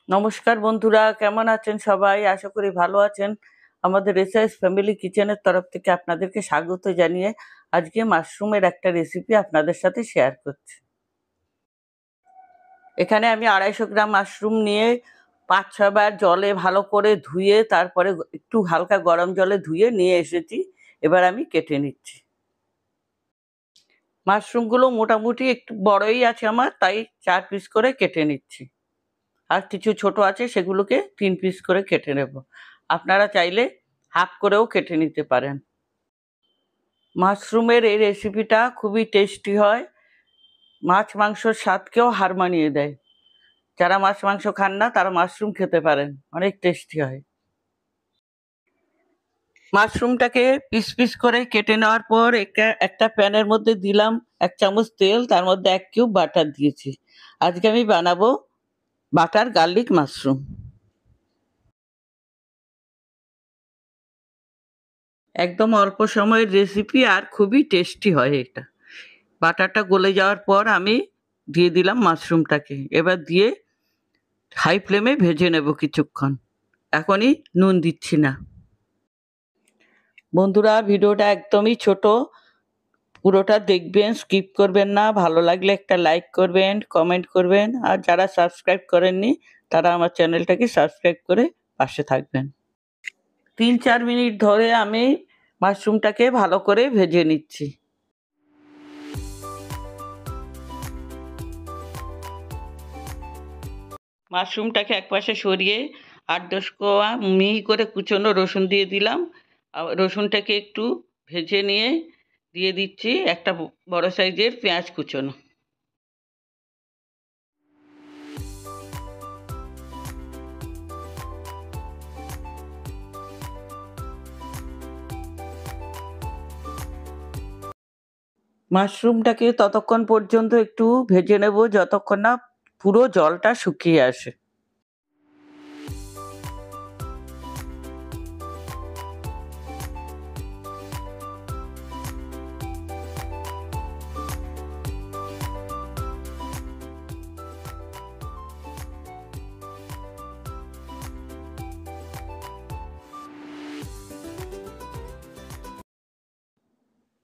নমস্কার বন্ধুরা, কেমন আছেন সবাই? আশা করি ভালো আছেন। আমাদের এসএস ফ্যামিলি কিচেনের তরফ থেকে আপনাদেরকে স্বাগত জানিয়ে আজকে মাশরুমের একটা রেসিপি আপনাদের সাথে শেয়ার করছি। এখানে আমি 250 গ্রাম মাশরুম নিয়ে 5-6 বার জলে ভালো করে ধুয়ে তারপরে একটু হালকা গরম জলে ধুয়ে নিয়ে এসেছি। এবার আমি কেটে নিচ্ছি। মাশরুমগুলো মোটামুটি একটু বড়ই আছে আমার, তাই 4 পিস করে কেটে নিচ্ছি। আর কিছু ছোট আছে, সেগুলোকে 3 পিস করে কেটে নেব। আপনারা চাইলে হাফ করেও কেটে নিতে পারেন। মাশরুমের এই রেসিপিটা খুবই টেস্টি হয়, মাছ মাংসর স্বাদকেও হার মানিয়ে দেয়। যারা মাছ মাংস খান না তারা মাশরুম খেতে পারেন, অনেক টেস্টি হয়। মাশরুমটাকে পিস পিস করে কেটে নেওয়ার পর একটা প্যানের মধ্যে দিলাম 1 চামচ তেল, তার মধ্যে 1 কিউব বাটার দিয়েছি। আজকে আমি বানাবো বাটার গার্লিক মাশরুম। একদম অল্প সময়ের রেসিপি আর খুবই টেস্টি হয় এটা। বাটারটা গলে যাওয়ার পর আমি দিয়ে দিলাম মাশরুমটাকে। এবার দিয়ে হাই ফ্লেমে ভেজে নেব কিছুক্ষণ। এখনই নুন দিচ্ছি না। বন্ধুরা, ভিডিওটা একদমই ছোট, পুরোটা দেখবেন, স্কিপ করবেন না। ভালো লাগলে একটা লাইক করবেন, কমেন্ট করবেন। আর যারা সাবস্ক্রাইব করেননি তারা আমার চ্যানেলটাকে সাবস্ক্রাইব করে পাশে থাকবেন। 3-4 মিনিট ধরে আমি মাশরুমটাকে ভালো করে ভেজে নিচ্ছি। মাশরুমটাকে একপাশে সরিয়ে 8-10 কোয়া মিহি করে কুচনো রসুন দিয়ে দিলাম। রসুনটাকে একটু ভেজে নিয়ে দিয়ে দিচ্ছি একটা বড় সাইজের পেঁয়াজ কুচনো। মাশরুমটাকে ততক্ষণ পর্যন্ত একটু ভেজে নেব যতক্ষণ না পুরো জলটা শুকিয়ে আসে।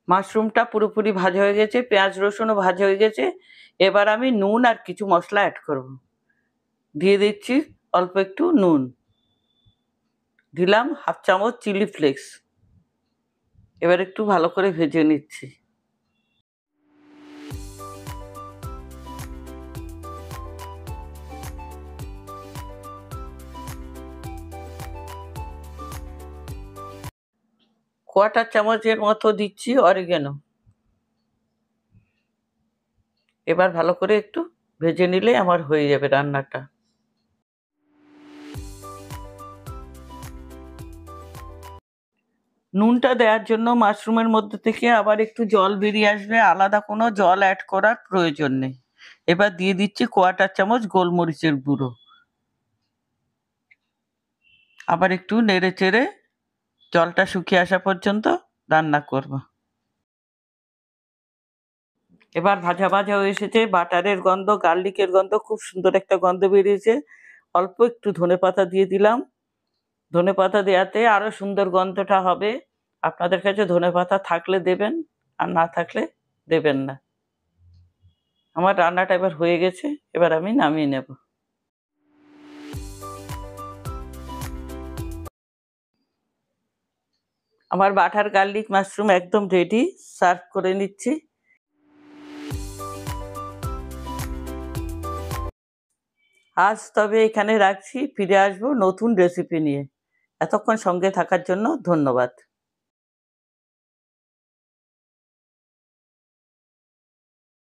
মাশরুমটা পুরোপুরি ভাজা হয়ে গেছে, পেঁয়াজ রসুনও ভাজা হয়ে গেছে। এবার আমি নুন আর কিছু মশলা অ্যাড করব। দিয়ে দিচ্ছি অল্প একটু নুন, দিলাম 1/2 চামচ চিলি ফ্লেক্স। এবার একটু ভালো করে ভেজে নিচ্ছি। কোয়াটার চামচের মতো দিচ্ছি অরিগ্যানো। এবার ভালো করে একটু ভেজে নিলে আমার হয়ে যাবে রান্নাটা। নুনটা দেওয়ার জন্য মাশরুমের মধ্যে থেকে আবার একটু জল বেরিয়ে আসবে, আলাদা কোনো জল অ্যাড করার প্রয়োজন নেই। এবার দিয়ে দিচ্ছি কোয়াটার চামচ গোলমরিচের গুঁড়ো। আবার একটু নেড়ে চেড়ে জলটা শুকিয়ে আসা পর্যন্ত রান্না করব। এবার ভাজা ভাজা হয়ে এসেছে, বাটারের গন্ধ, গার্লিকের গন্ধ, খুব সুন্দর একটা গন্ধ বেরিয়েছে। অল্প একটু ধনেপাতা দিয়ে দিলাম। ধনেপাতা দেওয়াতে আরও সুন্দর গন্ধটা হবে। আপনাদের কাছে ধনেপাতা থাকলে দেবেন, আর না থাকলে দেবেন না। আমার রান্নাটা এবার হয়ে গেছে, এবার আমি নামিয়ে নেব। আমার বাটার গার্লিক মাশরুম একদম রেডি, সার্ভ করে নিচ্ছি। আজ তবে এখানে রাখছি, ফিরে আসবো নতুন রেসিপি নিয়ে। এতক্ষণ সঙ্গে থাকার জন্য ধন্যবাদ।